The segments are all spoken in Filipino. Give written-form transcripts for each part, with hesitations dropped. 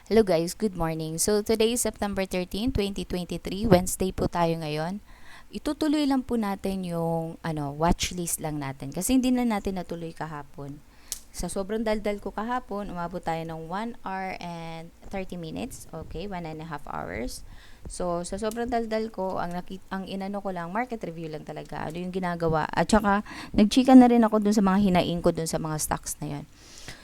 Hello guys, good morning. So today is September 13, 2023, Wednesday po tayo ngayon. Itutuloy lang po natin yung watch list lang natin kasi hindi na natin natuloy kahapon. Sa sobrang daldal ko kahapon, umabot tayo ng 1 hour and 30 minutes. Okay, 1.5 hours. So, sa sobrang daldal ko, ang inano ko lang, market review lang talaga. Ano yung ginagawa. At saka, nagchika na rin ako dun sa mga hinaing ko dun sa mga stocks na yon.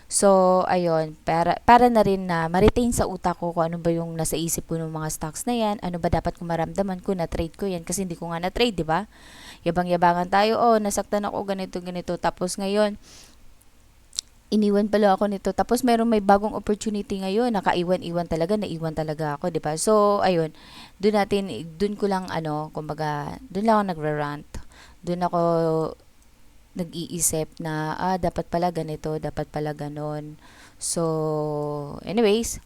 So, ayun, para na rin na ma-retain sa utak ko kung ano ba yung nasa isip ko ng mga stocks na yan, ano ba dapat ko maramdaman ko na trade ko yan kasi hindi ko nga na trade, 'di ba? Yabang-yabangan tayo, oh, nasaktan ako ganito ganito tapos ngayon iniwan pala ako nito. Tapos may bagong opportunity ngayon, nakaiwan-iwan talaga, naiwan talaga ako, 'di ba? So, ayun, doon ko lang kumbaga, doon lang ako nagra-rant. Doon ako nag-iisip na dapat pala ganito, dapat pala ganon. So, anyways,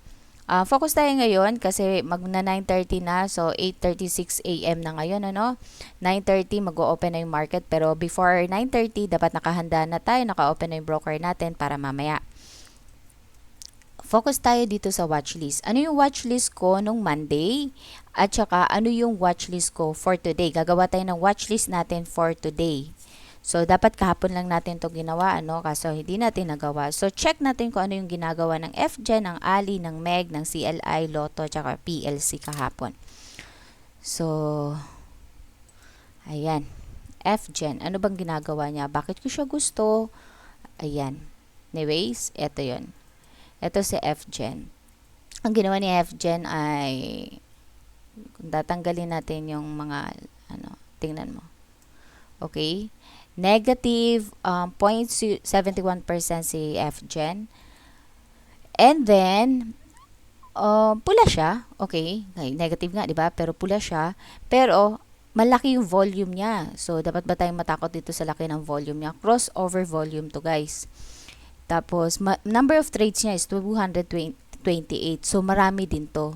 focus tayo ngayon kasi magna 9:30 na. So, 8:36 AM na ngayon, ano? 9:30 mag-o-open na yung market pero before 9:30 dapat nakahanda na tayo, naka-open na yung broker natin para mamaya. Focus tayo dito sa watchlist. Ano yung watchlist ko nung Monday? At saka ano yung watchlist ko for today? Gagawa tayo ng watchlist natin for today. So, dapat kahapon lang natin to ginawa, kaso hindi natin nagawa. So, check natin kung ano yung ginagawa ng FGen, ng Ali, ng MEG, ng CLI, Lotto, tsaka PLC kahapon. So, ayan. FGen, ano bang ginagawa niya? Bakit ko siya gusto? Ayan. Anyways, eto yon. Eto si FGen. Ang ginawa ni FGen ay, kung tatanggalin natin yung mga, tingnan mo. Okay? Negative 0.71% si FGen. And then, pula siya. Okay, negative nga, di ba? Pero pula siya. Pero, malaki yung volume niya. So, dapat ba tayong matakot dito sa laki ng volume niya? Crossover volume to, guys. Tapos, number of trades niya is 228. So, marami din to.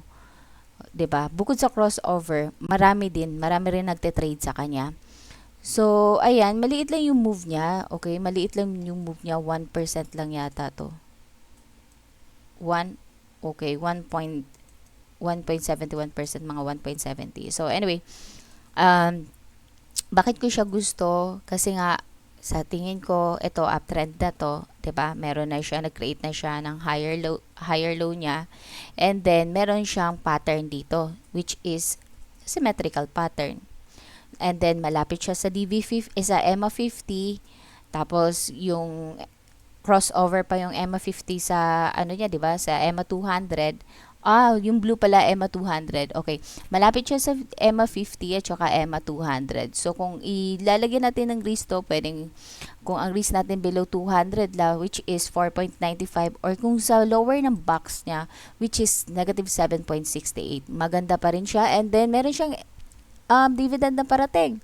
'Di ba? Bukod sa crossover, marami rin nagte-trade sa kanya. So, ayan, maliit lang yung move niya. Okay, maliit lang yung move niya. 1% lang yata to. 1, okay, 1.71%, mga 1.70. So, anyway, um, bakit ko siya gusto? Kasi nga, sa tingin ko, ito, uptrend na to. 'Di ba? Meron na siya, nag-create na siya ng higher low niya. And then, meron siyang pattern dito, which is symmetrical pattern. And then, malapit siya sa DV50, sa EMA50. Tapos, yung crossover pa yung EMA50 sa, niya, di ba? Sa EMA200. Yung blue pala, EMA200. Okay. Malapit siya sa EMA50 at saka EMA200. So, kung ilalagyan natin ng risk to, pwedeng, kung ang risk natin below 200 la, which is 4.95, or kung sa lower ng box niya, which is negative 7.68. Maganda pa rin siya. And then, meron siyang dividend na parating.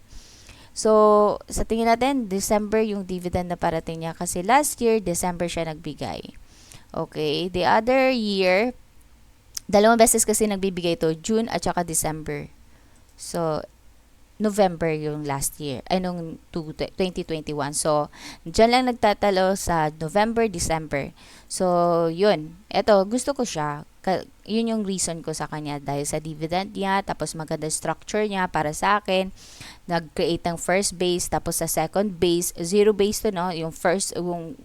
So, sa tingin natin, December yung dividend na parating niya kasi last year, December siya nagbigay. Okay, the other year, dalawang beses kasi nagbibigay ito, June at saka December. So, November yung last year, ay nung 2021. So, dyan lang nagtatalo sa November, December. So, yun. Eto, gusto ko siya. Yun yung reason ko sa kanya dahil sa dividend niya, tapos maganda structure niya para sa akin. Nag-create ng first base, tapos sa second base, zero base to, no? Yung first, yung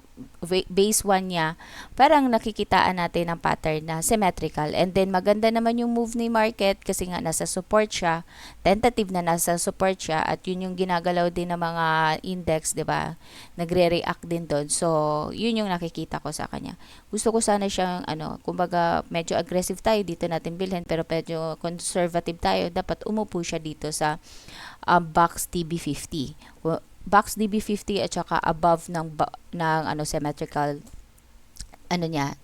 base 1 niya, parang nakikitaan natin ang pattern na symmetrical. And then, maganda naman yung move ni market kasi nga nasa support siya, tentative na nasa support siya, at yun yung ginagalaw din ng mga index, 'di ba? Nagre-react din doon. So, yun yung nakikita ko sa kanya. Gusto ko sana siyang kumbaga medyo aggressive tayo dito natin bilhin pero medyo conservative tayo. Dapat umupo siya dito sa box DB50. Box DB50 at saka above ng symmetrical niya,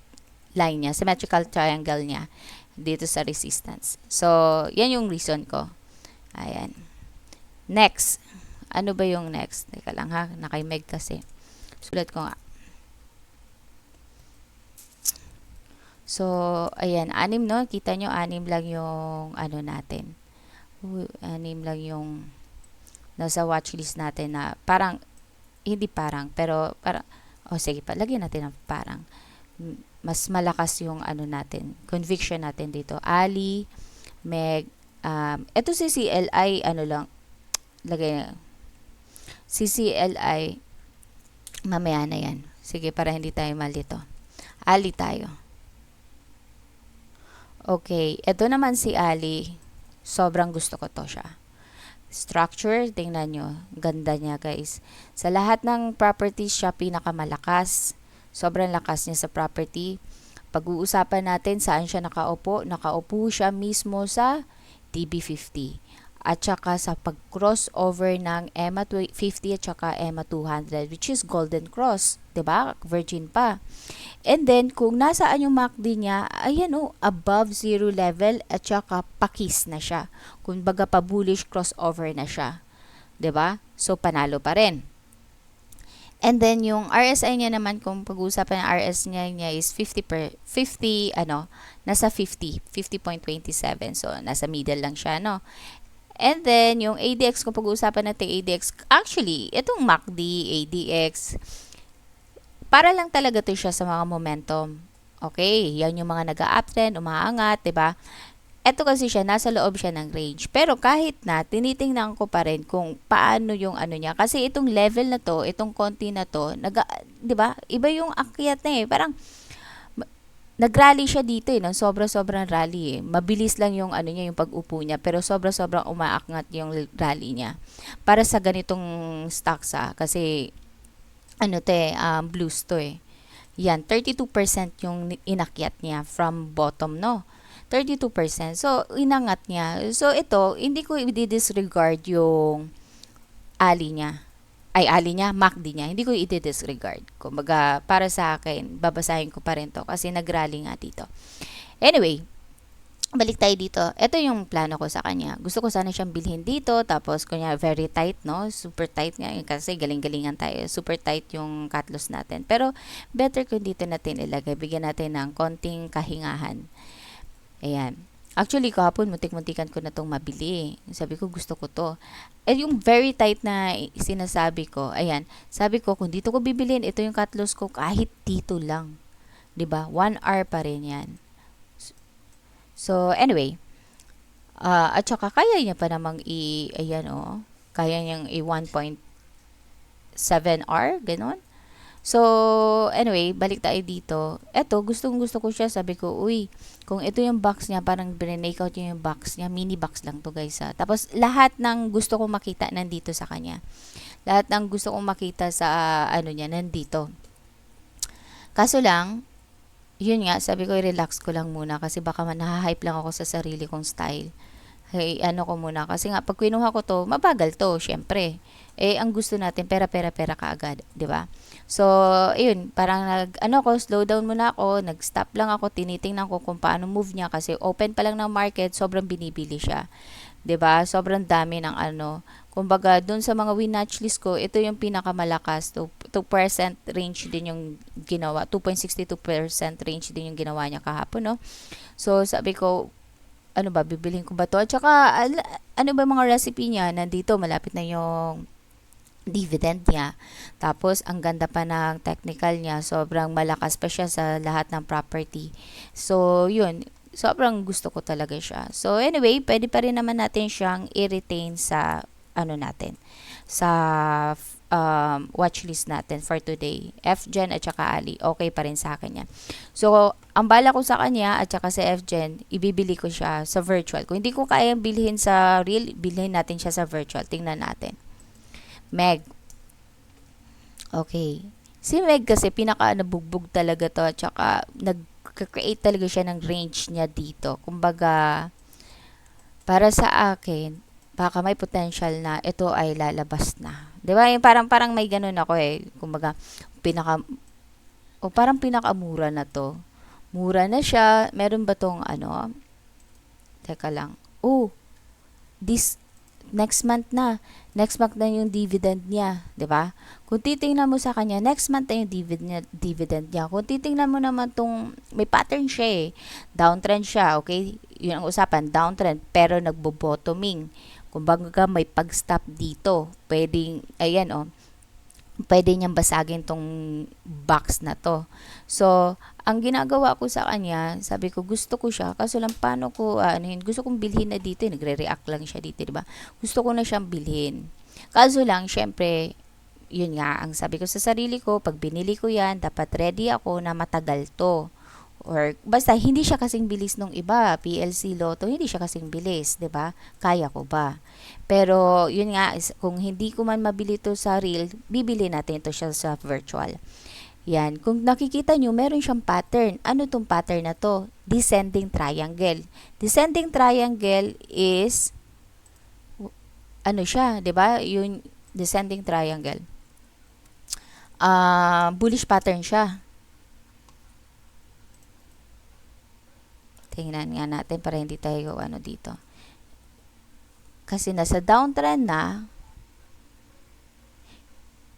line niya, symmetrical triangle niya dito sa resistance. So, yan yung reason ko. Ayan. Next. Ano ba yung next? Teka lang ha, nakaimeg kasi. Sulat ko nga. So, ayan, 6 no? Kita nyo, 6 lang yung natin. 6 lang yung nasa watchlist natin na parang, hindi parang, pero parang, sige pa, lagyan natin ng parang. mas malakas yung ano natin, conviction natin dito. Ali, Meg, eto si CLI, ano lang, lagay na, si CLI, mamaya na yan. Sige, para hindi tayo malito. Ali tayo. Okay, eto naman si Ali. Sobrang gusto ko to siya. Structure, tingnan nyo. Ganda niya, guys. Sa lahat ng properties, siya pinakamalakas. Sobrang lakas niya sa property. Pag-uusapan natin saan siya nakaupo. Nakaupo siya mismo sa TB50. At saka sa pag-crossover ng EMA 50 at saka EMA 200, which is Golden Cross. 'Di ba? Virgin pa. And then, kung nasaan yung MACD niya, ayan above zero level at saka pakis na siya. Kung baga pa bullish crossover na siya. 'Di ba? So, panalo pa rin. And then, yung RSI niya naman, kung pag-uusapan ng RSI niya is 50, nasa 50.27. So, nasa middle lang siya, no? And then, yung ADX, kung pag-uusapan natin ADX, actually, itong MACD, ADX, para lang talaga to siya sa mga momentum. Okay, yan yung mga nag-uptrend, umaangat, 'di ba? Ito kasi siya, nasa loob siya ng range. Pero kahit na, tinitingnan ko pa rin kung paano yung ano niya. Kasi itong level na to, itong konti na to, 'di ba? Iba yung akyat na eh. Parang nag-rally siya dito eh, no? Sobrang rally eh. Mabilis lang yung ano niya, yung pag-upo niya, pero sobrang umaakngat yung rally niya. Para sa ganitong stocks kasi blues to eh. Yan, 32% yung inakyat niya from bottom, no? 32%. So, inangat niya. So, ito, hindi ko i-disregard yung ali niya, MACD niya. Hindi ko i-disregard. Kumbaga, para sa akin, babasahin ko pa rin to kasi nag-rally nga dito. Anyway, balik tayo dito. Ito yung plano ko sa kanya. Gusto ko sana siyang bilhin dito. Tapos, kunya very tight, no? Super tight nga. Kasi galing-galingan tayo. Super tight yung cut loss natin. Pero, better kung dito natin ilagay. Bigyan natin ng konting kahingahan. Ayan. Actually, kahapon, muntik-muntikan ko na itong mabili. Sabi ko, gusto ko to. Eh, yung very tight na sinasabi ko, ayan, sabi ko, kung dito ko bibilin, ito yung cut loss ko, kahit dito lang. 'Di ba? 1 hour pa rin yan. So, anyway, at saka kaya niya pa namang kaya niyang 1.7 hour, ganun. So, anyway, balik tayo dito. Eto, gustong-gusto ko siya. Sabi ko, uy, kung ito yung box niya, parang binake out niya yung box niya. Mini box lang to, guys. Tapos, lahat ng gusto kong makita nandito sa kanya. Lahat ng gusto kong makita sa, niya, nandito. Kaso lang, yun nga, sabi ko, relax ko lang muna kasi baka nahahype lang ako sa sarili kong style. Hey, ko muna. Kasi nga, pag kinuha ko to, mabagal to, syempre. Eh, ang gusto natin, pera kaagad, di ba? So, yun, parang slow down muna ako, nag-stop lang ako, tinitingnan ko kung paano move niya kasi open pa lang ng market, sobrang binibili siya. 'Di ba? Sobrang dami ng kumbaga, dun sa mga winatch list ko, ito yung pinakamalakas. 2% range din yung ginawa. 2.62% range din yung ginawa niya kahapon, no? So, sabi ko, bibilhin ko ba to? At saka, ano ba mga recipe niya? Nandito, malapit na yung dividend niya. Tapos, ang ganda pa ng technical niya. Sobrang malakas pa siya sa lahat ng property. So, yun. Sobrang gusto ko talaga siya. So, anyway, pwede pa rin naman natin siyang i-retain sa, natin, sa watchlist natin for today. FGen at saka Ali. Okay pa rin sa akin yan. So, ang bala ko sa kanya at saka sa FGen, ibibili ko siya sa virtual. Kung hindi ko kayang bilhin sa real, bilhin natin siya sa virtual. Tingnan natin. Meg. Okay. Si Meg kasi nabugbog talaga to at saka nag-create talaga siya ng range niya dito. Kumbaga, para sa akin, baka may potential na ito ay lalabas na. 'Di ba? Yung parang may ganun ako eh. Kumbaga, parang pinakamura na to. Mura na siya. Meron ba tong Teka lang. This next month na. Next month na yung dividend niya, 'di ba? Kung titingnan mo sa kanya, next month na yung dividend niya. Kung titingnan mo naman tong may pattern siya eh. Downtrend siya, okay? Yun ang usapan, downtrend pero nagbo-bottoming. Kumbaga may pag-stop dito. Pwedeng pwede niyang basagin tong box na to. So, Ang ginagawa ko sa kanya, sabi ko gusto ko siya, kaso lang paano ko, gusto kong bilhin na dito, nagre-react lang siya dito, di ba? Gusto ko na siyang bilhin. Kaso lang, syempre, yun nga, ang sabi ko sa sarili ko, pag binili ko yan, dapat ready ako na matagal to. Or basta hindi siya kasing bilis nung iba, PLC Lotto, hindi siya kasing bilis, 'di ba? Kaya ko ba? Pero yun nga, kung hindi ko man mabili to sa real, bibili natin ito siya sa virtual. Yan, kung nakikita nyo, meron siyang pattern. Ano tong pattern na to? Descending triangle. Descending triangle is ano siya, 'di ba? Yung descending triangle. Bullish pattern siya. Tingnan nga natin para hindi tayo ano dito. Kasi nasa downtrend na.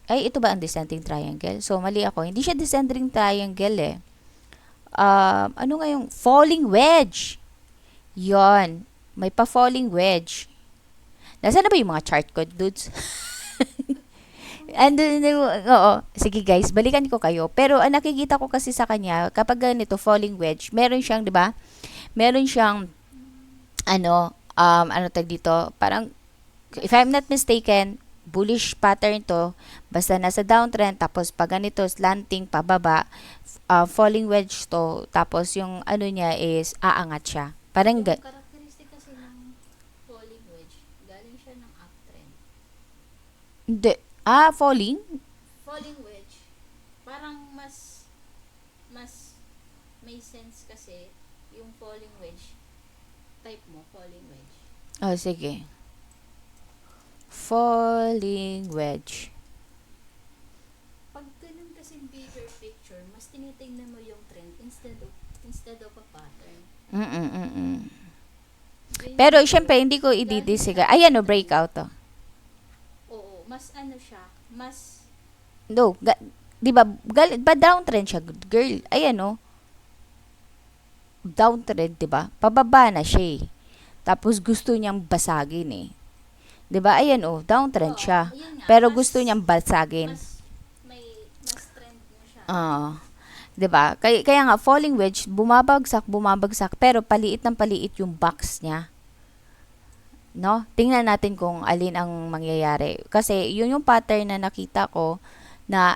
Ay, ito ba ang descending triangle? So, mali ako. Hindi siya descending triangle eh. Ano nga yung falling wedge? Yon. May pa-falling wedge. Nasaan na ba yung mga chart ko, dudes? Oo. Sige guys, balikan ko kayo. Pero ang nakikita ko kasi sa kanya, kapag ganito, falling wedge, meron siyang, di ba? Meron siyang, ano tag dito, parang, if I'm not mistaken, bullish pattern to, basta nasa downtrend, tapos pag ganito, slanting, pababa, falling wedge to, tapos yung ano niya is, aangat siya. Parang, Yung characteristic kasi ng falling wedge, galing siya ng uptrend. hindi, falling? Falling wedge, parang mas may sense kasi yung falling wedge, type mo, falling wedge. Oh, sige. Falling wedge. Pag ganun kasi bigger picture, mas tinitingnan mo yung trend instead of a pattern. Ganyan Pero, yung syempre, hindi ko galing i-disregard. sa Ayan o, uptrend. breakout to. Oo, mas ano siya, mas No, di ba, ba downtrend siya, girl? Ayan o. Downtrend, di ba? Pababa na siya eh. Tapos gusto niyang basagin eh. 'Di ba? Ayan oh, downtrend oo, siya. yun nga, Pero mas gusto niyang basagin. mas trend mo siya. 'Di ba? Kaya nga falling wedge, bumabagsak, pero paliit ng paliit yung box niya. No? Tingnan natin kung alin ang mangyayari. Kasi yun yung pattern na nakita ko na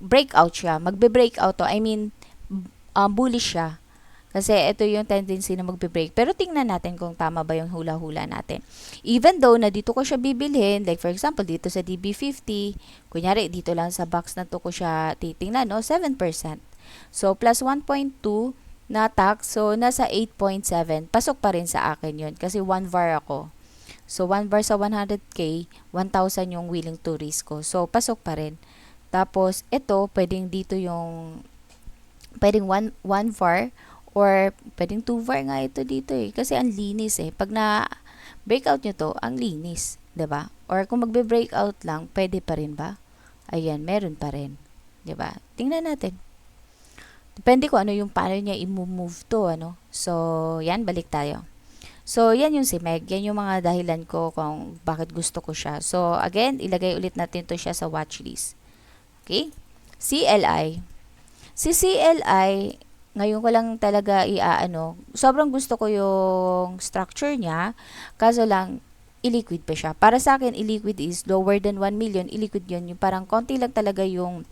breakout siya. Magbe-breakout to. I mean, bullish siya. Kasi ito yung tendency na magbe-break. Pero tingnan natin kung tama ba yung hula-hula natin. Even though na dito ko siya bibilhin, like for example, dito sa DB50, kunyari dito lang sa box na to ko siya titingnan, no? 7%. So, plus 1.2 na tax, so nasa 8.7. Pasok pa rin sa akin yun kasi 1 VAR ako. So, 1 VAR sa 100k, 1,000 yung willing to risk ko. So, pasok pa rin. Tapos, ito, pwedeng dito yung, pwedeng 1 VAR, or pwedeng 2 VAR nga ito dito eh. Kasi ang linis eh. Pag na breakout nyo to, ang linis. 'Di ba? Or kung magbe-breakout lang, pwede pa rin ba? Ayan, meron pa rin. 'Di ba? Tingnan natin. Depende ko ano yung paano niya i-move to, ano. So, yan, balik tayo. So, yan yung si Meg. Yan yung mga dahilan ko kung bakit gusto ko siya. So, again, ilagay ulit natin to siya sa watchlist. Okay? CLI. Si CLI, ngayon ko lang talaga sobrang gusto ko yung structure niya, kaso lang, illiquid pa siya. Para sa akin, illiquid is lower than 1 million, illiquid yun. Yung parang konti lang talaga yung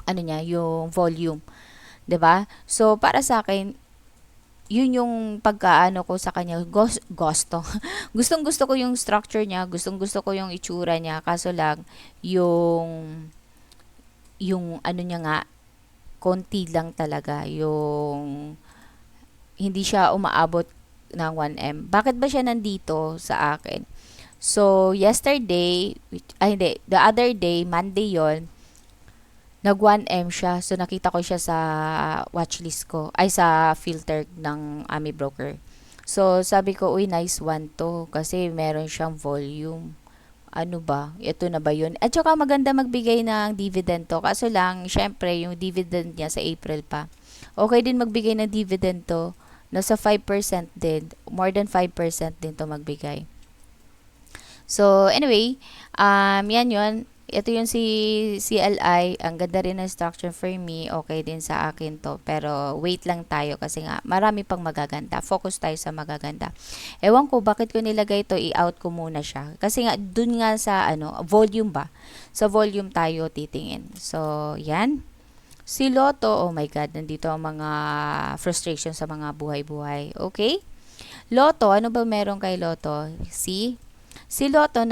ano niya, yung volume. 'Di ba? So, para sa akin, yun yung pagkaano ko sa kanya, gusto. Gustong-gusto ko yung structure niya, gustong-gusto ko yung itsura niya, kaso lang, yung ano niya nga, konti lang talaga yung hindi siya umaabot ng 1M. Bakit ba siya nandito sa akin? So, yesterday, hindi, the other day, Monday yon, nag 1M siya. So, nakita ko siya sa watchlist ko, ay sa filter ng Ami Broker. So, sabi ko, uy, nice one to, kasi meron siyang volume. Ano ba? Ito na ba yun? At saka maganda magbigay ng dividend to. Kaso lang, syempre, yung dividend niya sa April pa. Okay din magbigay ng dividend to. Nasa 5% din. More than 5% din to magbigay. So, anyway, yan yun. Ito yung si CLI, ang ganda rin ng structure for me, okay din sa akin to. Pero wait lang tayo kasi nga marami pang magaganda. Focus tayo sa magaganda. Ewan ko bakit ko nilagay to, i-out ko muna siya. Kasi nga dun nga sa ano, volume ba? Sa volume tayo titingin. So, yan. Si Lotto, oh my God, nandito ang mga frustration sa mga buhay-buhay. Okay? Lotto, ano ba meron kay Lotto? Si Lotto,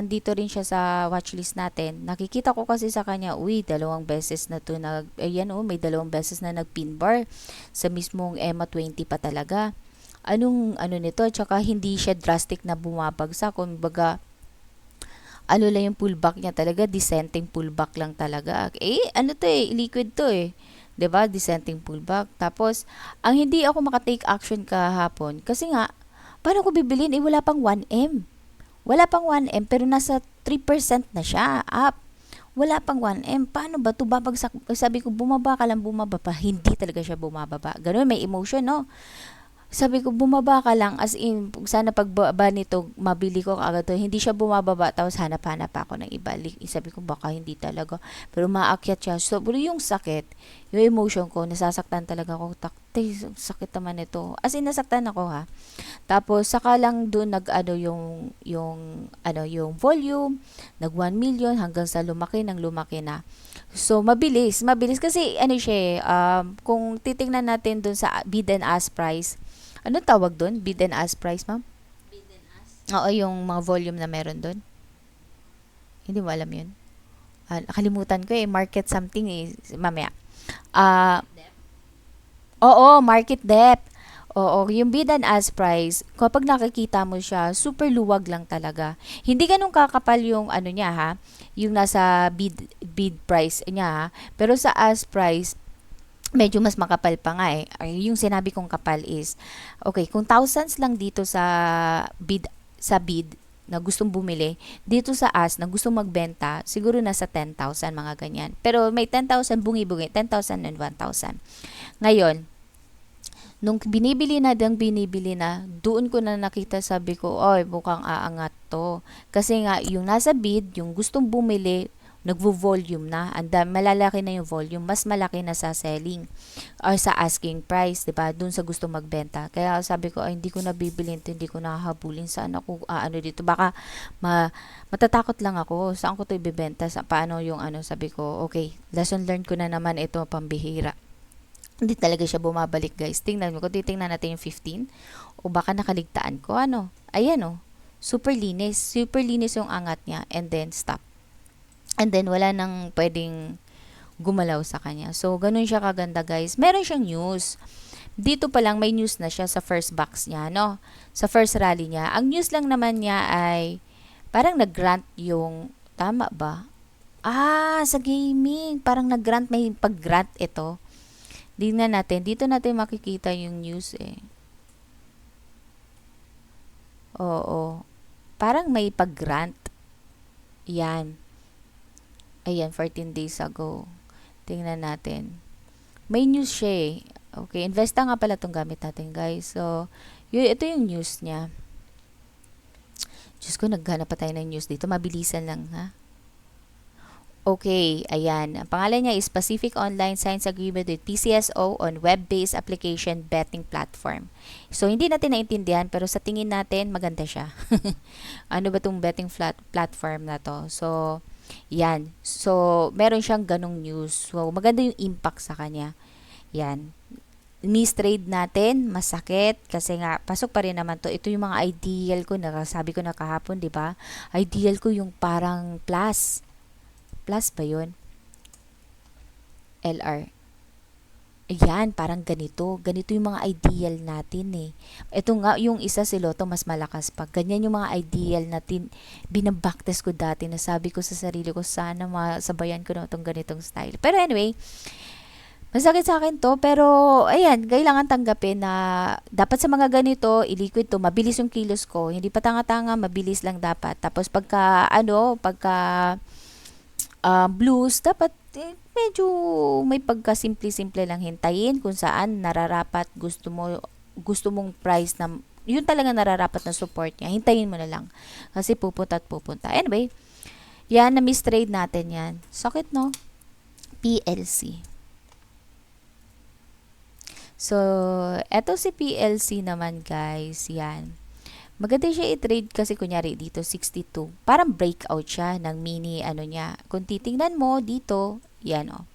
dito rin siya sa watchlist natin. Nakikita ko kasi sa kanya, uy, dalawang beses na to ayan oh, may dalawang beses na nag-pin bar sa mismong EMA 20 pa talaga. Anong, ano nito? Tsaka hindi siya drastic na bumabagsak. Kumbaga, ano lang yung pullback niya talaga, dissenting pullback lang talaga. Eh, ano to eh, liquid to eh. 'Di ba? Dissenting pullback. Tapos, ang hindi ako makatake action kahapon, kasi nga, paano ko bibilin? Eh, wala pang 1M. Wala pang 1M, pero nasa 3% na siya, up. Wala pang 1M. Paano ba ito babagsak? Sabi ko, bumaba ka lang, bumaba pa. Hindi talaga siya bumababa. Ganun, may emotion, no? Sabi ko, bumaba ka lang, as in, sana pagbaba nito, mabili ko agad to. Hindi siya bumababa, tapos hanap-hanap ako ng iba. Sabi ko, baka hindi talaga. Pero maakyat siya. So, pero yung sakit, yung emotion ko, nasasaktan talaga ako. Takte, sakit naman ito. As in, nasaktan ako ha. Tapos, saka lang doon nag-ano yung volume, nag 1 million hanggang sa lumaki ng lumaki na. So, mabilis kasi ano siya kung titingnan natin doon sa bid and ask price, ano tawag doon? Bid and ask price, ma'am? Bid and ask. Oo, yung mga volume na meron doon. Hindi mo alam yun. Nakalimutan ko eh. Market something eh. Mamaya. Ah, Depth. oo, market depth. Oo, yung bid and ask price, kapag nakikita mo siya, super luwag lang talaga. Hindi ganun kakapal yung ano niya ha, yung nasa bid price niya ha. Pero sa ask price, medyo mas makapal pa nga eh. Yung sinabi kong kapal is, okay, kung thousands lang dito sa bid na gustong bumili, dito sa ask na gustong magbenta, siguro nasa 10,000 mga ganyan. Pero may 10,000 bungi-bungi, 10,000 and 1,000. Ngayon, nung binibili na, doon ko na nakita, sabi ko, oy, mukhang aangat to. Kasi nga, yung nasa bid, yung gustong bumili, nagvo-volume na. Malalaki na yung volume, mas malaki na sa selling or sa asking price, 'di ba? Doon sa gusto magbenta. Kaya sabi ko, ay, hindi ko na bibilin to, hindi ko na hahabulin saan ako ano dito. Baka matatakot lang ako. Saan ko to ibebenta? Paano yung ano? Sabi ko, okay, lesson learned ko na naman ito, pambihira. Hindi talaga siya bumabalik, guys. Tingnan mo, kung titingnan natin yung 15, o baka nakaligtaan ko, ano? Ayan, oh. Super linis. Super linis yung angat niya. And then, stop. And then, wala nang pwedeng gumalaw sa kanya. So, ganun siya kaganda, guys. Meron siyang news. Dito pa lang, may news na siya sa first box niya, no? Sa first rally niya. Ang news lang naman niya ay, parang nag-grant yung, tama ba? Sa gaming. Parang nag-grant, may pag-grant ito. Tingnan natin. Dito natin makikita yung news eh. Oo. Parang may pag-grant. Yan. Ayan, 14 days ago. Tingnan natin. May news siya eh. Okay, Investa nga pala itong gamit natin, guys. So, ito yung news niya. Diyos ko, naghanap pa tayo ng news dito. Mabilisan lang, ha? Okay, ayan. Ang pangalan niya is Pacific Online signs agreement with PCSO on web-based application betting platform. So, hindi natin naintindihan, pero sa tingin natin, maganda siya. Ano ba itong betting platform na to? So, yan. So, meron siyang ganong news. So, maganda yung impact sa kanya. Yan. Mistrade natin, masakit kasi nga pasok pa rin naman to. Ito yung mga ideal ko, sabi ko na kahapon, 'di ba? Ideal ko yung parang plus. Plus ba 'yun? LR. Ayan, parang ganito. Ganito yung mga ideal natin eh. Ito nga, yung isa si Lotto, mas malakas pa. Ganyan yung mga ideal natin. Binabaktes ko dati na sabi ko sa sarili ko, sana masabayan ko na itong ganitong style. Pero anyway, masakit sa akin to, pero ayan, kailangan tanggapin na dapat sa mga ganito, iliquid to, mabilis yung kilos ko. Hindi pa tanga-tanga, mabilis lang dapat. Tapos pagka blues, dapat medyo may pagka-simple-simple lang hintayin kung saan nararapat gusto mong price na yun talaga nararapat na support niya. Hintayin mo na lang kasi pupunta at pupunta. Anyway, Yan, na-mistrade natin yan. Sakit, no? PLC. So, eto si PLC naman, guys. Yan. Maganda siya i-trade kasi kunyari dito 62. Parang breakout siya ng mini ano niya. Kung titingnan mo dito, yan oh.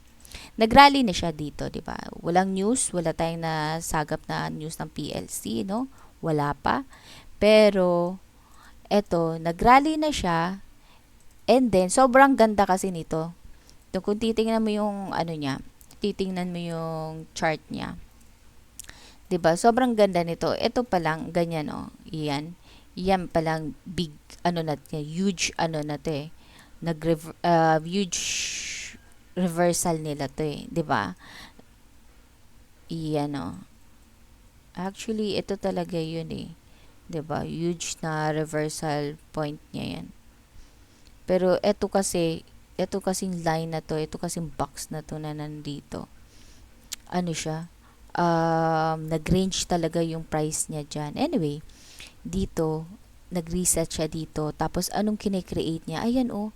Nagrally na siya dito, 'di ba? Walang news, wala tayong nasagap na news ng PLC, no? Wala pa. Pero eto, nagrally na siya and then sobrang ganda kasi nito. Kung titingnan mo yung ano niya, titingnan mo yung chart niya. 'Di ba? Sobrang ganda nito. Ito pa lang ganyan oh. Iyan. Yan pa lang big ano na huge ano na 'to eh. Huge reversal nila 'to eh, 'di ba? Iyan oh. Actually, ito talaga 'yun eh. 'Di ba? Huge na reversal point niya 'yan. Pero ito kasing line na 'to, ito kasing box na 'to na nandito. Ano siya? Nag-range talaga yung price niya dyan. Anyway, dito, nag-reset siya dito. Tapos, anong kine-create niya? Ayan, oh,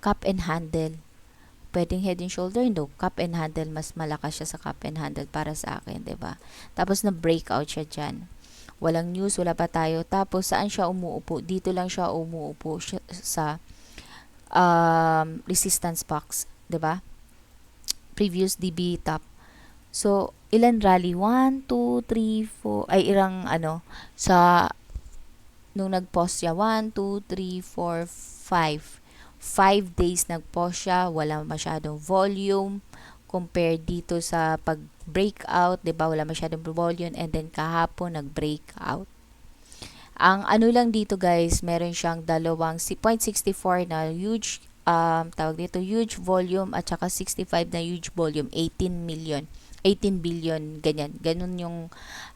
cup and handle. Pwedeng head and shoulder, no? Cup and handle, mas malakas siya sa cup and handle para sa akin, 'di ba? Tapos, na-breakout siya dyan. Walang news, wala pa tayo. Tapos, saan siya umuupo? Dito lang siya umuupo sa resistance box, 'di ba? Previous DB top. So, ilan rally? 1, 2, 3, 4, ay irang ano, sa, nung nag-pause siya, 1, 2, 3, 4, 5. 5 days nag-pause siya, wala masyadong volume, compared dito sa pag-breakout, 'di ba? Wala masyadong volume, and then kahapon nag-breakout. Ang ano lang dito guys, meron siyang dalawang 0.64 na huge, tawag dito, huge volume, at saka 65 na huge volume, 18 billion, ganyan. Ganun yung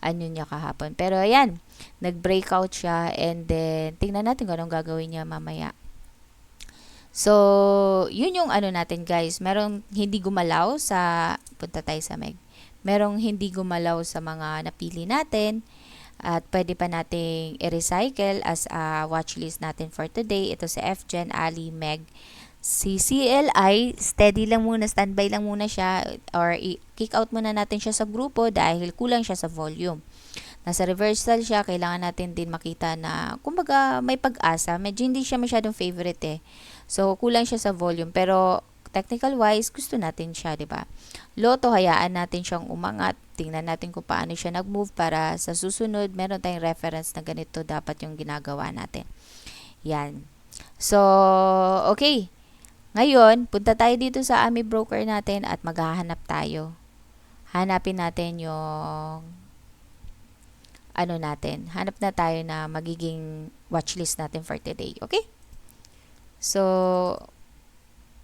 ano niya kahapon. Pero ayan, nag-breakout siya and then tingnan natin kung anong gagawin niya mamaya. So, yun yung ano natin guys. Merong hindi gumalaw sa, punta tayo sa Meg. Merong hindi gumalaw sa mga napili natin at pwede pa nating i-recycle as a watchlist natin for today. Ito si FGen, Ali, Meg. Si CLI, steady lang muna, standby lang muna siya or kick out muna natin siya sa grupo dahil kulang siya sa volume. Nasa reversal siya, kailangan natin din makita na kumbaga may pag-asa. Medyo hindi siya masyadong favorite eh. So, kulang siya sa volume pero technical wise, gusto natin siya, 'di ba? Loto, hayaan natin siyang umangat. Tingnan natin kung paano siya nag-move para sa susunod, meron tayong reference na ganito dapat yung ginagawa natin. Yan. So, okay. Ngayon, punta tayo dito sa AMI broker natin at maghahanap tayo. Hanapin natin yung ano natin. Hanap na tayo na magiging watchlist natin for today. Okay? So,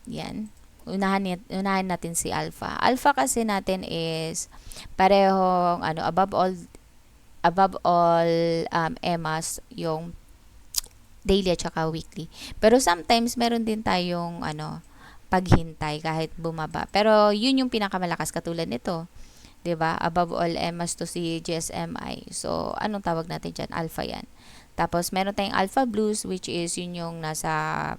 yan. Unahan natin si Alpha. Alpha kasi natin is parehong ano, above all EMAs yung daily at saka weekly. Pero sometimes meron din tayong ano, paghintay kahit bumaba. Pero yun yung pinakamalakas katulad nito. 'Di ba? Above all EMAs to si GSMI. So, anong tawag natin diyan? Alpha 'yan. Tapos meron tayong Alpha Blues which is yun yung nasa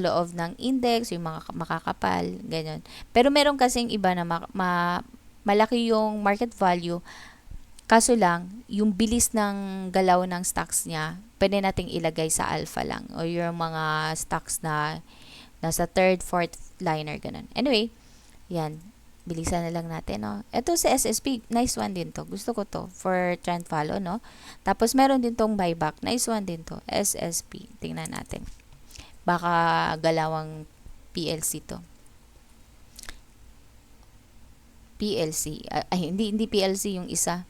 loob ng index, yung mga makakapal, ganyan. Pero meron kasing iba na malaki yung market value. Kaso lang, yung bilis ng galaw ng stocks niya, pwede nating ilagay sa alpha lang. O yung mga stocks na nasa third, fourth liner, ganun. Anyway, yan. Bilisan na lang natin, no? Ito sa SSP, nice one din to. Gusto ko to for trend follow, no? Tapos meron din tong buyback. Nice one din to. SSP. Tingnan natin. Baka galawang PLC to. PLC. Ay, hindi PLC yung isa.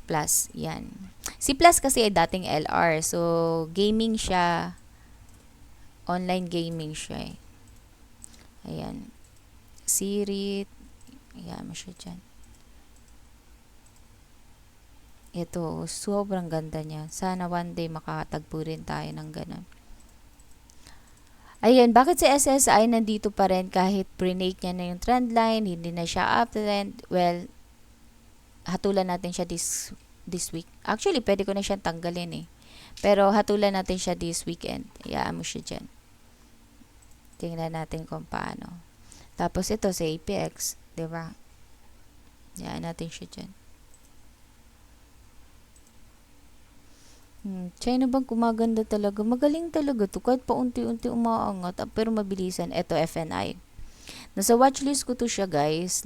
Plus, yan. Si Plus kasi ay dating LR. So, gaming siya. Online gaming siya eh. Ayan. Sirit. Ayan mo siya dyan. Ito, sobrang ganda niya. Sana one day makatagpo rin tayo ng ganun. Ayan, bakit si SSI nandito pa rin kahit pre-nake niya na yung trend line, hindi na siya uptrend? Well, hatulan natin siya this week. Actually, pwede ko na siyang tanggalin eh. Pero hatulan natin siya this weekend. Hayaan mo siya dyan. Tingnan natin kung paano. Tapos ito sa APX, 'di ba? Yan natin siya dyan. China Bank gumaganda talaga. Magaling talaga to. Kahit pa unti-unti umaangat, pero mabilisan. Ito, FNI. Nasa watchlist ko to siya, guys.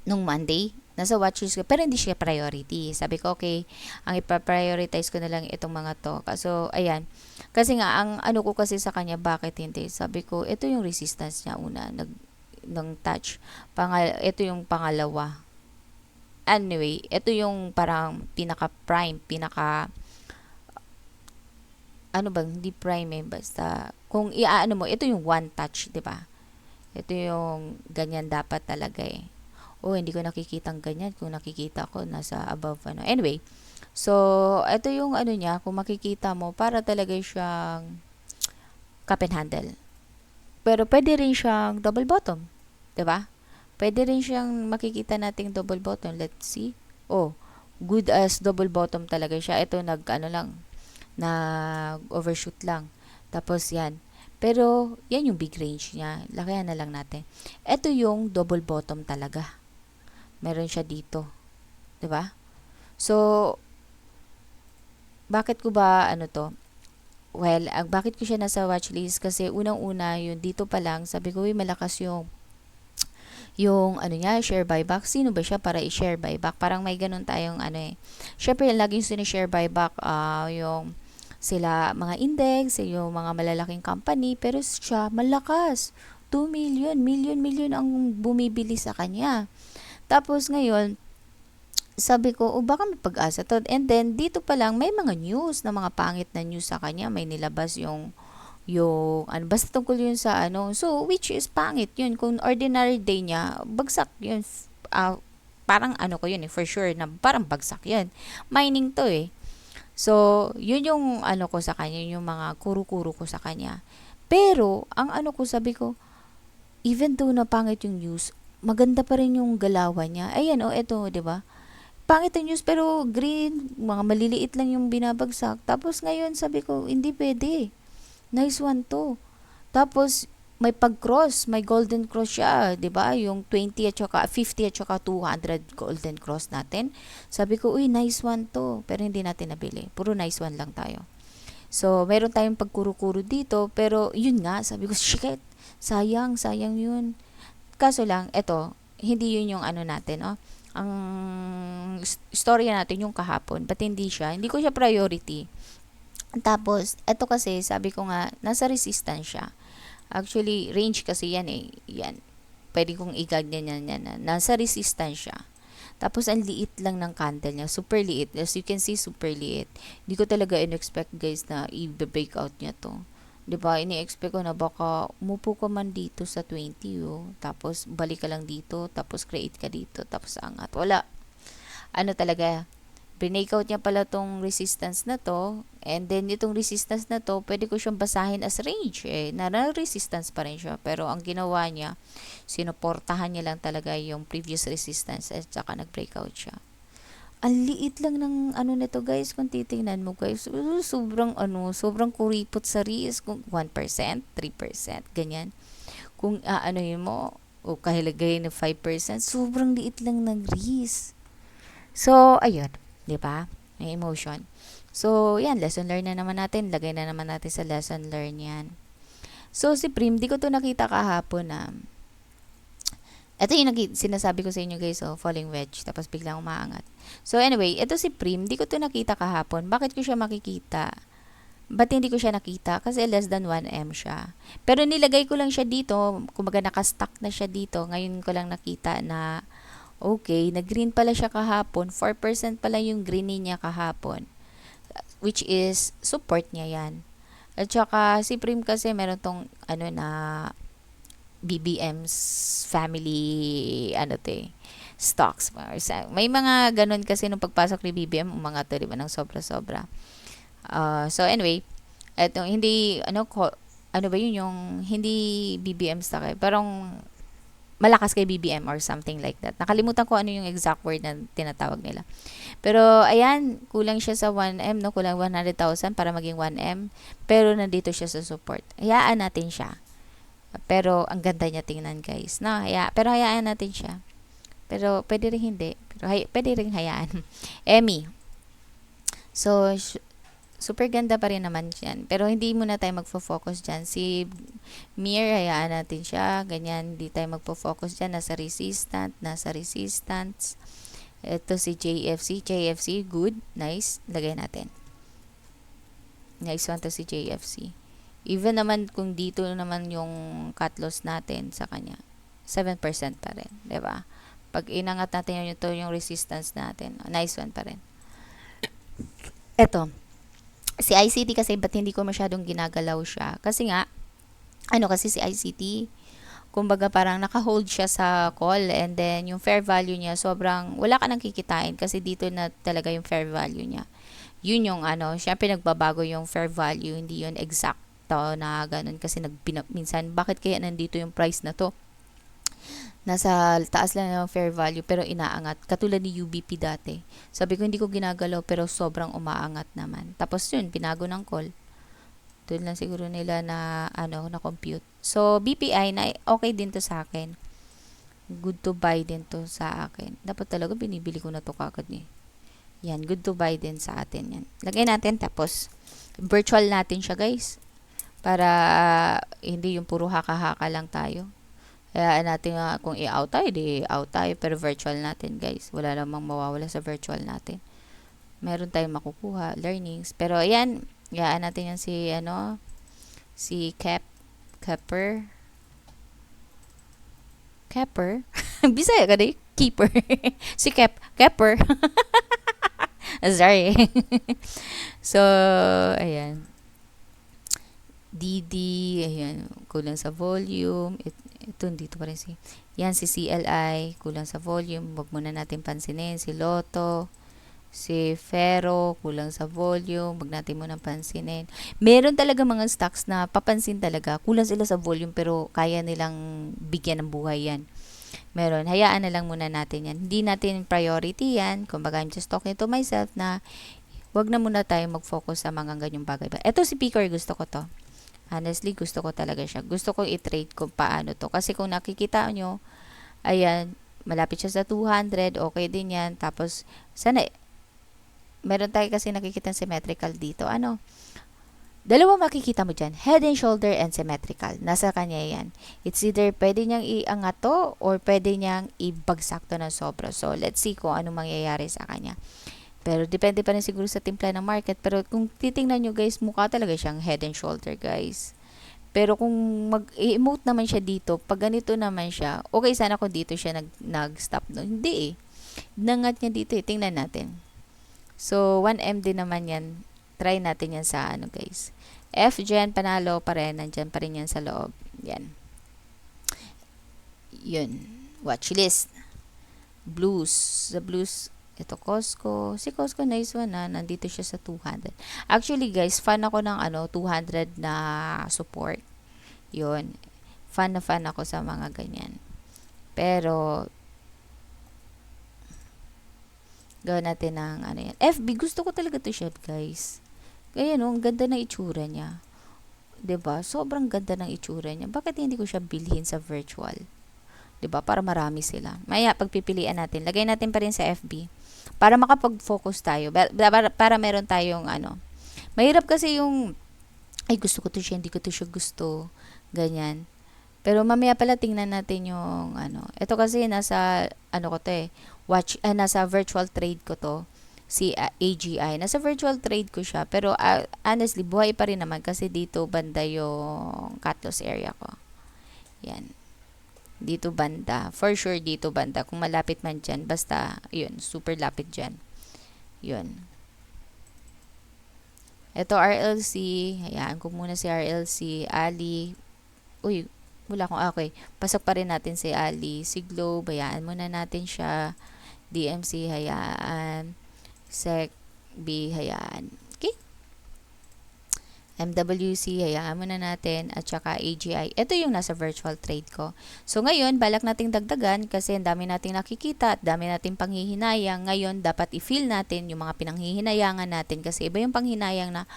Nung Monday. Nasa watchlist ko. Pero hindi siya priority. Sabi ko, okay, ang ipa-prioritize ko na lang itong mga to. Kaso, ayan. Kasi nga, ang ano ko kasi sa kanya, bakit hindi? Sabi ko, ito yung resistance niya una. Ng touch. Ito yung pangalawa. Anyway, ito yung parang pinaka-prime, ano bang, hindi prime basta, kung iaano mo, ito yung one touch, di ba? Ito yung ganyan dapat talaga eh. Oh, hindi ko nakikitang ganyan. Kung nakikita ko, nasa above, ano. Anyway, so, ito yung ano niya, kung makikita mo, para talaga siyang cup and handle. Pero pwede rin siyang double bottom, di ba? Pwede rin siyang makikita nating double bottom. Let's see. Oh, good as double bottom talaga siya. Ito ano lang, nag-overshoot lang. Tapos yan. Pero, yan yung big range niya. Lakayan na lang natin. Ito yung double bottom talaga. Meron siya dito. 'Di ba? So, bakit ko ba ano to? Well, bakit ko siya nasa watchlist? Kasi unang-una, yun dito pa lang, sabi ko, malakas yung ano niya, share buyback. Sino ba siya para i-share buyback? Parang may ganun tayong ano eh. Syempre, laging sinishare buyback yung sila mga index, yung mga malalaking company, pero siya malakas. 2 million ang bumibili sa kanya. Tapos ngayon, sabi ko, baka may pag-asa to. And then, dito pa lang, may mga news na mga pangit na news sa kanya. May nilabas ano, basta tungkol yun sa ano. So, which is pangit yun. Kung ordinary day niya, bagsak yun. Parang ano ko yun for sure na parang bagsak yun. Mining to eh. So, yun yung ano ko sa kanya, yung mga kuro-kuro ko sa kanya. Pero, ang ano ko, sabi ko, even though na pangit yung news, maganda pa rin yung galawan niya. Ayan, eto, di ba? Pangit yung news, pero green, mga maliliit lang yung binabagsak. Tapos ngayon, sabi ko, hindi pwede. Nice one to. Tapos, may pag-cross, may golden cross siya, 'di ba? Yung 20 at saka 50 at saka 200 golden cross natin. Sabi ko, uy, nice one to. Pero hindi natin nabili. Puro nice one lang tayo. So, meron tayong pagkuro-kuro dito, pero yun nga, sabi ko, shit, sayang yun. Kaso lang, eto, hindi yun yung ano natin, oh. Ang storya natin yung kahapon, but hindi ko siya priority. Tapos, eto kasi, sabi ko nga, nasa resistance siya. Actually, range kasi yan eh. Yan. Pwede kong i-ganyan yan. Nasa resistance siya. Tapos, ang liit lang ng candle niya. Super liit. As you can see, super liit. Hindi ko talaga in-expect, guys, na i-break out niya to. Diba? Ini-expect ko na baka umupo ka man dito sa 20, oh. Tapos, balik ka lang dito. Tapos, create ka dito. Tapos, angat. Wala. Ano talaga, breakout niya pala tong resistance na to, and then itong resistance na to, pwede ko siyang basahin as range eh, resistance pa rin siya, pero ang ginawa niya, sinuportahan niya lang talaga yung previous resistance at saka nag-breakout siya. Ang liit lang ng ano nito, guys, kung titingnan mo, guys, sobrang kuripot sa risk, kung 1%, 3%, ganyan. Kung aanohin mo, o kahilagay ng 5%, sobrang liit lang ng risk. So, ayun. 'Di ba? May emotion. So, yan, lesson learn na naman natin. Lagay na naman natin sa lesson learn yan. So, si Prim, di ko to nakita kahapon na ito yung sinasabi ko sa inyo, guys, falling wedge, tapos biglang umaangat. So, anyway, ito si Prim, di ko to nakita kahapon. Bakit ko siya makikita? Ba't hindi ko siya nakita? Kasi less than 1M siya. Pero nilagay ko lang siya dito, kumbaga nakastack na siya dito. Ngayon ko lang nakita na okay, nag-green pala siya kahapon. 4% pala yung green niya kahapon. Which is, support niya yan. At saka, si Prim kasi meron tong, ano na, BBM's family, stocks. May mga ganun kasi nung pagpasok ni BBM, mga to, diba, ng sobra-sobra. So, anyway, eto, hindi, ano ba yun, yung, hindi BBM stock eh. Parang, malakas kay BBM or something like that. Nakalimutan ko ano yung exact word na tinatawag nila. Pero ayan, kulang siya sa 1M, no? Kulang 100,000 para maging 1M. Pero nandito siya sa support. Hayaan natin siya. Pero ang ganda niya tingnan, guys. No, pero hayaan natin siya. Pero pwede rin hindi. Pero pwede rin hayaan. Emmy. So, super ganda pa rin naman yan. Pero hindi muna tayo magfo-focus dyan. Si Mir, hayaan natin siya. Ganyan, hindi tayo magfo-focus dyan. Nasa resistance. Ito si JFC. JFC, good. Nice. Lagay natin. Nice one to si JFC. Even naman kung dito naman yung cut loss natin sa kanya, 7% pa rin. Diba? Pag inangat natin yun, ito yung resistance natin. Nice one pa rin. Ito. Si ICT kasi ba't hindi ko masyadong ginagalaw siya? Kasi nga, kasi si ICT, kumbaga parang naka-hold siya sa call and then yung fair value niya sobrang wala ka nang kikitain kasi dito na talaga yung fair value niya. Yun yung syempre nagbabago yung fair value, hindi yun exacto na ganun kasi minsan bakit kaya nandito yung price na to? Nasa taas lang yung fair value pero inaangat. Katulad ni UBP dati. Sabi ko hindi ko ginagalaw pero sobrang umaangat naman. Tapos yun, binago ng call. Doon lang siguro nila na na-compute. So, BPI na okay din to sa akin. Good to buy din to sa akin. Dapat talaga binibili ko na to kagad eh. Yan, good to buy din sa atin yan. Lagay natin tapos virtual natin siya, guys. Para hindi yung puro haka-haka lang tayo. Kaya natin kung i-out tayo, di out tayo. Pero virtual natin, guys. Wala namang mawawala sa virtual natin. Meron tayong makukuha, learnings. Pero ayan, hayaan natin yan si Kepper. Bisaya ka na keeper. Si Kepper. Sorry. So, ayan. DD, ayan, kulang sa volume. Ito, dito pa rin yan, si CLI, kulang sa volume. Huwag muna natin pansinin. Si Lotto, si Ferro, kulang sa volume. Huwag natin muna pansinin. Meron talaga mga stocks na papansin talaga. Kulang sila sa volume pero kaya nilang bigyan ng buhay yan. Meron. Hayaan na lang muna natin yan. Hindi natin priority yan. Kumbaga, I'm just talking to myself na wag na muna tayo mag-focus sa mga ganyang bagay. Ito si Picker, gusto ko to. Honestly, gusto ko talaga siya. Gusto ko i-trade kung paano to. Kasi kung nakikita nyo, ayan, malapit siya sa 200, okay din yan. Tapos, sana, meron tayo kasi nakikita symmetrical dito. Dalawa makikita mo dyan. Head and shoulder and symmetrical. Nasa kanya yan. It's either pwede niyang iangat to or pwede niyang ibagsak to ng sobra. So, let's see kung ano mangyayari sa kanya. Pero depende pa rin siguro sa timpla ng market. Pero kung titingnan nyo, guys, mukha talaga siyang head and shoulder, guys. Pero kung mag-emote naman siya dito, pag ganito naman siya, okay sana kung dito siya nag-stop. No? Hindi eh. Nangat niya dito eh. Tingnan natin. So, 1M din naman yan. Try natin yan sa guys. F dyan, panalo pa rin. Nandyan pa rin yan sa loob. Yan. Yun. Watch list. Blues. The blues. Ito, Costco. Si Costco, nice one nandito siya sa 200. Actually, guys, fan ako ng 200 na support. Yun. Fan ako sa mga ganyan. Pero, gawin natin ng yan. FB, gusto ko talaga to siya, guys. Kaya ang ganda ng itsura niya. 'Di ba? Sobrang ganda ng itsura niya. Bakit hindi ko siya bilhin sa virtual? 'Di ba? Para marami sila. Maya, pagpipilian natin. Lagay natin pa rin sa FB. Para makapag-focus tayo. Para meron tayong Mahirap kasi yung, ay gusto ko to siya, hindi ko to siya gusto. Ganyan. Pero mamaya pala tingnan natin yung Ito kasi nasa, ko to eh. Nasa virtual trade ko to. Si AGI. Nasa virtual trade ko siya. Pero honestly, buhay pa rin naman kasi dito banda yung cut loss area ko. Yan. Dito banda. For sure dito banda. Kung malapit man dyan. Basta, yun. Super lapit dyan. Yun. Ito RLC. Hayaan ko muna si RLC. Ali. Uy, wala akong okay. Pasok pa rin natin si Ali. Si Globe. Hayaan muna natin siya. DMC. Hayaan. SEC. B. Hayaan. Okay? MWC, hayaan muna natin, at saka AGI. Ito yung nasa virtual trade ko. So ngayon, balak nating dagdagan kasi ang dami nating nakikita at dami nating panghihinayang. Ngayon, dapat i-fill natin yung mga pinanghihinayangan natin kasi iba yung panghinayang na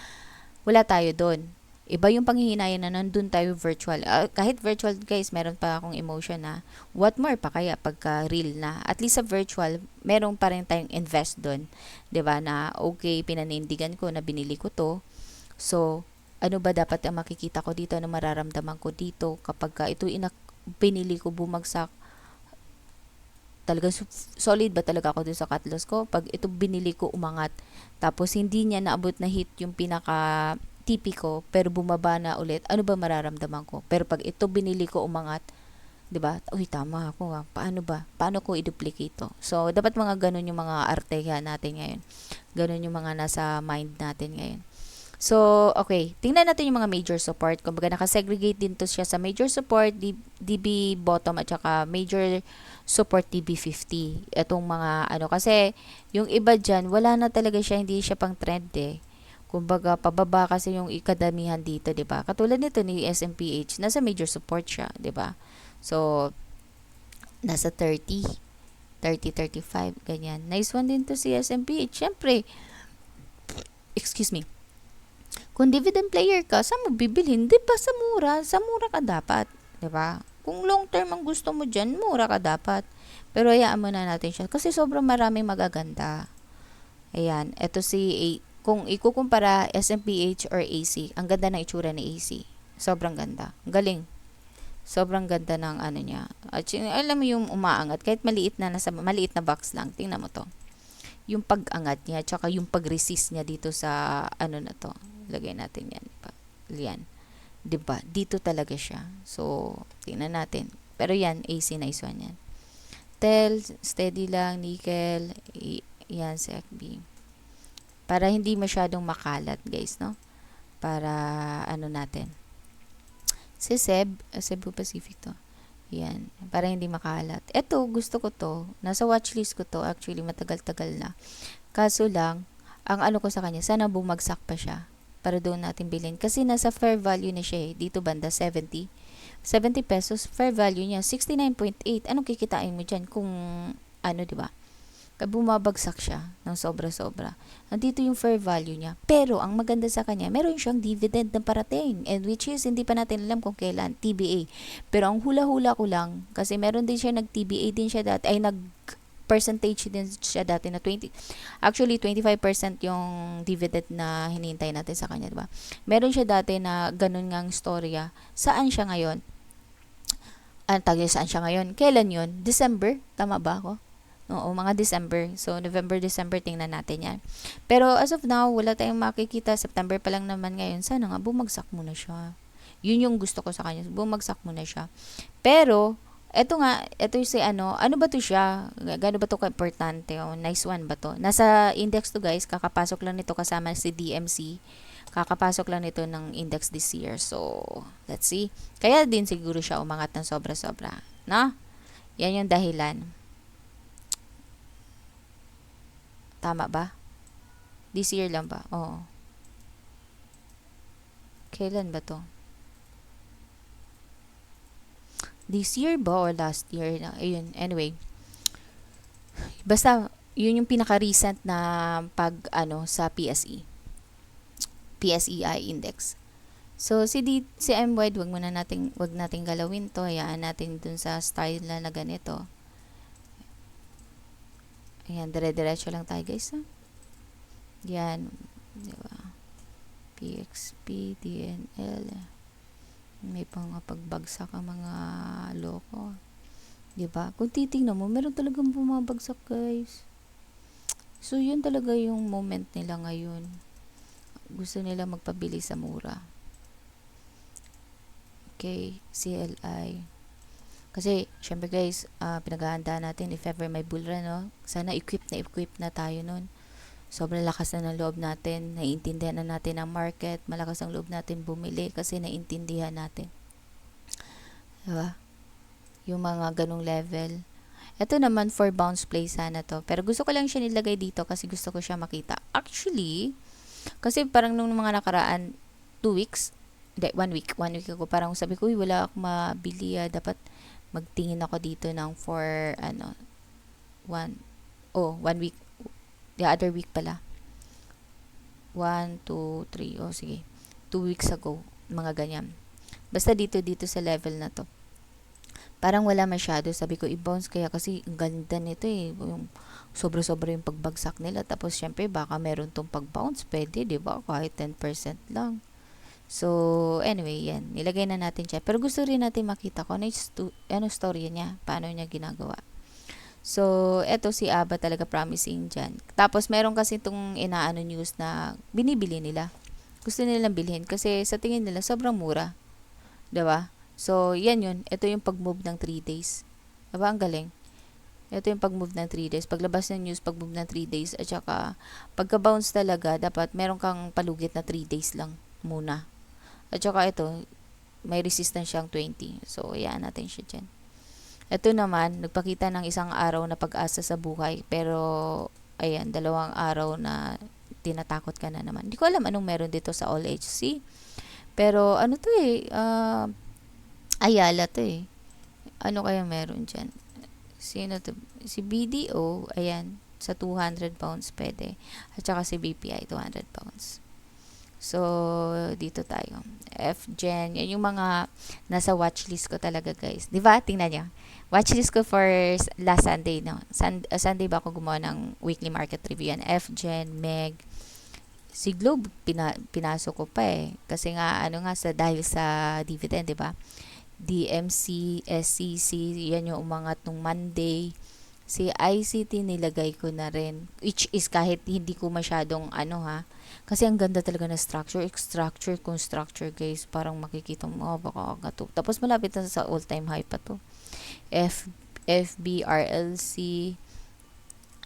wala tayo doon. Iba yung panghihinayang na nandun tayo virtual. Kahit virtual guys, meron pa akong emotion na what more pa kaya pagka real na. At least sa virtual, meron pa rin tayong invest doon. 'Di ba na okay, pinanindigan ko na binili ko to. So, ano ba dapat ang makikita ko dito, ano mararamdaman ko dito kapag ito binili ko bumagsak, talaga solid ba talaga ako dun sa cut loss ko? Pag ito binili ko umangat, tapos hindi niya naabot na hit yung pinaka TP ko, pero bumaba na ulit, ano ba mararamdaman ko? Pero pag ito binili ko umangat, 'di ba? Uy, tama ako ha. Paano ba? Paano ko i-duplicate to? So, dapat mga ganun yung mga artehan natin ngayon. Ganun yung mga nasa mind natin ngayon. So, okay. Tingnan natin yung mga major support. Kumbaga, nakasegregate din to siya sa major support, DB bottom, at saka major support DB50. Itong mga, kasi, yung iba dyan, wala na talaga siya, hindi siya pang trend eh. Kumbaga, pababa kasi yung ikadamihan dito, 'di ba? Katulad nito ni SMPH, nasa major support siya, 'di ba? So, nasa 35, ganyan. Nice one din to si SMPH. Syempre, excuse me. Kung dividend player ka, saan mo bibilhin? 'Di ba sa mura? Sa mura ka dapat, 'di ba? Kung long term ang gusto mo diyan, mura ka dapat. Pero hayaan muna natin siya kasi sobrang maraming magaganda. Ayan, ito kung ikukumpara SMPH or AC, ang ganda ng itsura ni AC. Sobrang ganda. Galing. Sobrang ganda ng ano niya. At alam mo yung umaangat, kahit maliit na box lang, tingnan mo to. Yung pag-angat niya, tsaka yung pag-resist niya dito sa ano na to. Lagay natin yan. Yan. Diba? Dito talaga siya. So, tingnan natin. Pero yan, AC, nice one yan. TEL, steady lang, nickel, yan, SECB. Para hindi masyadong makalat, guys, no? Para, natin. Si Cebu Pacific to. Yan. Para hindi makalat. Ito, gusto ko to. Nasa watchlist ko to. Actually, matagal-tagal na. Kaso lang, ang ano ko sa kanya, sana bumagsak pa siya. Para doon natin bilhin. Kasi nasa fair value na siya eh. Dito banda, 70. 70 pesos, fair value niya, 69.8. Anong kikitain mo dyan kung, di ba? Bumabagsak siya ng sobra-sobra. Nandito yung fair value niya. Pero, ang maganda sa kanya, meron siyang dividend na parating. And which is, hindi pa natin alam kung kailan, TBA. Pero, ang hula-hula ko lang, kasi meron din siya, nag-TBA din siya dati, percentage din siya dati na 20. Actually, 25% yung dividend na hinihintay natin sa kanya, diba? Meron siya dati na ganun ngang storya. Saan siya ngayon? Saan siya ngayon? Kailan yun? December? Tama ba ako? Oo, mga December. So, November, December, tingnan natin yan. Pero, as of now, wala tayong makikita. September pa lang naman ngayon. Sana nga, bumagsak muna siya. Yun yung gusto ko sa kanya. Bumagsak muna siya. Pero, ito yung ano ba to siya? Gano ba to ka-importante? Oh, nice one ba to? Nasa index to guys. Kakapasok lang nito kasama si DMC. Kakapasok lang nito ng index this year. So, let's see. Kaya din siguro siya umangat ng sobra-sobra. No? Yan yung dahilan. Tama ba? This year lang ba? Oo. Kailan ba to? This year ba or last year? Ayun, anyway. Basta, yun yung pinaka-recent na sa PSE. PSEI index. So, si M-Wide, wag nating galawin to. Hayaan natin dun sa style na ganito. Ayan, dire-diretso lang tayo guys. Ha? Yan. Diba? PXP, DNL. May mga pagbagsak ang mga loko. Diba? Kung titingnan mo, meron talagang bumabagsak guys. So, yun talaga yung moment nila ngayon. Gusto nila magpabili sa mura. Okay, CLI. Kasi, syempre guys, pinaghahandaan natin if ever may bull run, no? Sana equip na tayo nun. Sobrang lakas na ng loob natin. Naiintindihan na natin ang market. Malakas ang loob natin bumili kasi naiintindihan natin. Diba? Yung mga ganong level. Ito naman for bounce play sana to. Pero gusto ko lang siya nilagay dito kasi gusto ko siya makita. Actually, kasi parang nung mga nakaraan, 2 weeks, hindi, 1 week ago, parang sabi ko, uy, wala akong mabili, dapat magtingin ako dito ng for, 1 week, the other week pala, 1, 2, 3, sige, 2 weeks ago, mga ganyan. Basta dito sa level na to. Parang wala masyado. Sabi ko, i-bounce kaya kasi ang ganda nito eh. Yung sobra-sobra yung pagbagsak nila. Tapos, syempre, baka meron tong pag-bounce. Pwede, di ba? Kahit 10% lang. So, anyway, yan. Nilagay na natin siya. Pero gusto rin natin makita kung ano story niya. Paano niya ginagawa. So, eto si Aba talaga promising dyan. Tapos, meron kasi itong inaano news na binibili nila. Gusto nilang bilhin kasi sa tingin nila sobrang mura. Diba? So, yan yun. Ito yung pag-move ng 3 days. Diba? Ang galing. Ito yung pag-move ng 3 days. Paglabas ng news, pag-move ng 3 days. At saka, pagka-bounce talaga, dapat meron kang palugit na 3 days lang muna. At saka ito, may resistance siyang 20. So, ayan natin siya dyan. Ito naman, nagpakita ng isang araw na pag-asa sa buhay. Pero, ayan, 2 araw na tinatakot ka na naman. Hindi ko alam anong meron dito sa All HC. Pero, ano to eh, Ayala to eh. Ano kaya meron dyan? Sino to? Si BDO, ayan, sa 200 pounds pwede. At saka si BPI, 200 pounds. So, dito tayo. FGen, yan yung mga nasa watchlist ko talaga, guys. Di ba? Tingnan nyo. Watchlist ko for last Sunday, no? Sunday ba ako gumawa ng weekly market review yan? FGen, MEG, si Globe, pinasok ko pa eh. Kasi nga, dahil sa dividend, di ba? DMC, SCC, yan yung umangat nung Monday. Si ICT nilagay ko na rin. Which is kahit hindi ko masyadong kasi ang ganda talaga na structure kung structure guys. Parang makikita mo, baka agato. Tapos malapit na sa all-time high pa to. FBRLC,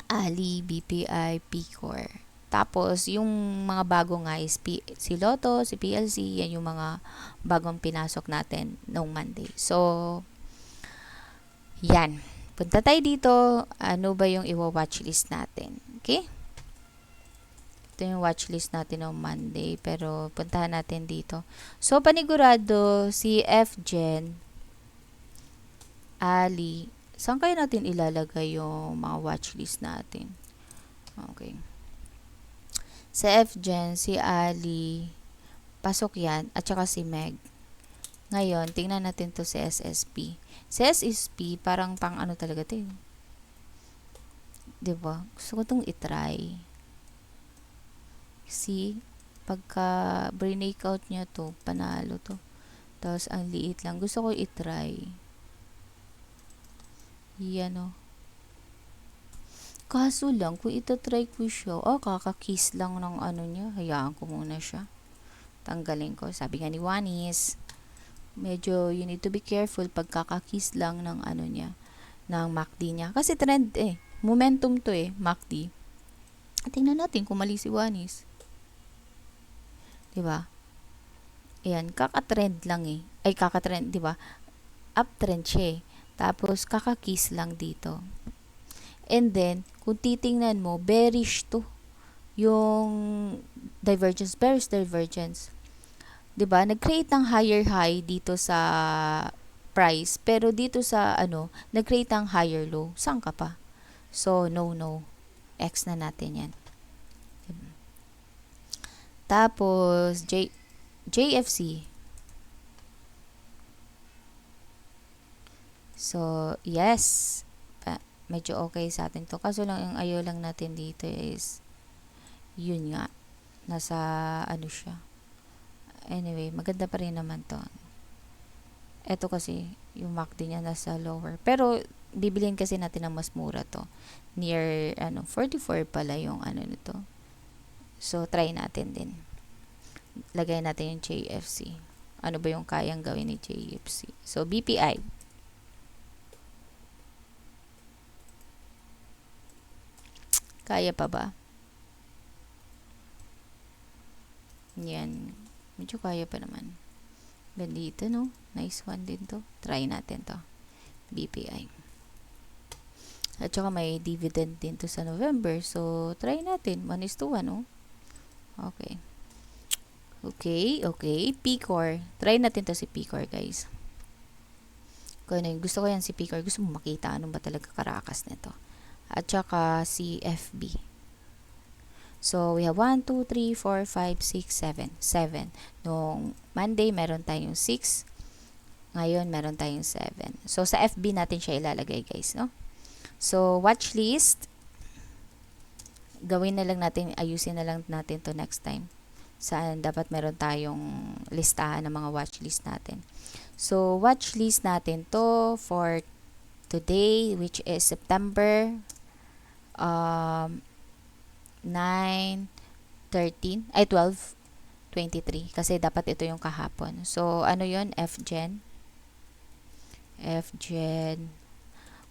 Ali, BPI, PCOR. Tapos, yung mga bago nga is si Lotto, si PLC, yan yung mga bagong pinasok natin noong Monday. So, yan. Punta tayo dito. Ano ba yung iwa-watchlist natin? Okay? Ito yung watchlist natin noong Monday. Pero, puntahan natin dito. So, panigurado, si FGen, Ali, saan kayo natin ilalagay yung mga watchlist natin? Okay. Sa FGen, si Ali, pasok yan, at saka si Meg. Ngayon, tingnan natin to sa SSP. Sa SSP, parang pang ano talaga to eh. Diba? Gusto ko itong itry. See? Pagka break out niya to, panalo to. Tapos, ang liit lang. Gusto ko itry. Yan o. Kaso lang, kung itatry ko siya, kakakiss lang ng ano niya. Hayaan ko muna siya. Tanggalin ko. Sabi nga ni Wanis, medyo you need to be careful pag kakakiss lang ng ano niya, ng MACD niya. Kasi trend eh. Momentum to eh, MACD. Tingnan natin kung mali si Wanis. Diba? Ayan, kakatrend lang eh. Ay, kakatrend, diba? Uptrend siya eh. Tapos, kakakiss lang dito. And then, kung titingnan mo, bearish to. Yung divergence, bearish divergence. 'Di ba? Nag-create ng higher high dito sa price, pero dito sa nag-create ng higher low. Saan ka pa? So, no. X na natin 'yan. Tapos JFC. So, yes. Medyo okay sa atin to. Kaso lang, yung ayaw lang natin dito is yun nga. Nasa siya. Anyway, maganda pa rin naman to. Ito kasi, yung MACD niya nasa lower. Pero, bibiliin kasi natin ng mas mura to. Near, 44 pala yung nito. So, try natin din. Lagay natin yung JFC. Ano ba yung kayang gawin ni JFC? So, BPI. Kaya pa ba? Yan. Medyo kaya pa naman. Bandito, no? Nice one din to. Try natin to. BPI. At saka may dividend din to sa November. So, try natin. 1:1, no? Okay. Okay, okay. Picor. Try natin to si Picor, guys. Kung ano, gusto ko yan si Picor. Gusto mo makita ano ba talaga karakas nito. At saka si FB. So, we have 1, 2, 3, 4, 5, 6, 7. 7. Nung Monday, meron tayong 6. Ngayon, meron tayong 7. So, sa FB natin siya ilalagay, guys, no? So, watch list. Gawin na lang natin, ayusin na lang natin to next time. Saan dapat meron tayong listahan ng mga watch list natin. So, watch list natin to for today, which is September 9, 13, ay 12, 23. Kasi dapat ito yung kahapon. So, ano yun? FGen. FGen.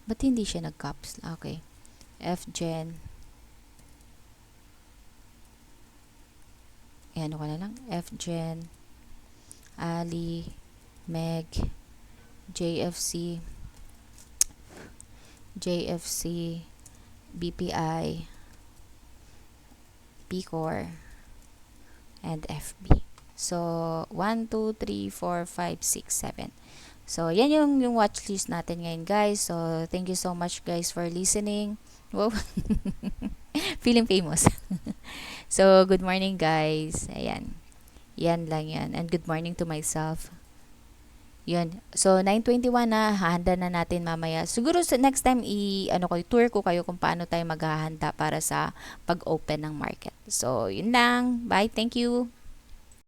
Ba't hindi siya nag-caps? Okay. FGen. Ayan, ano ko na lang? FGen. Ali. Meg. JFC. JFC. BPI. PCOR. And FB. So, 1, 2, 3, 4, 5, 6, 7. So, yan yung watch list natin ngayon, guys. So, thank you so much, guys, for listening. Wow. Feeling famous. So, good morning, guys. Ayan. Yan lang yan. And good morning to myself. Yun. So, 9:21 na. Hahanda na natin mamaya. Siguro next time, tour ko kayo kung paano tayo maghahanda para sa pag-open ng market. So, yun lang. Bye. Thank you.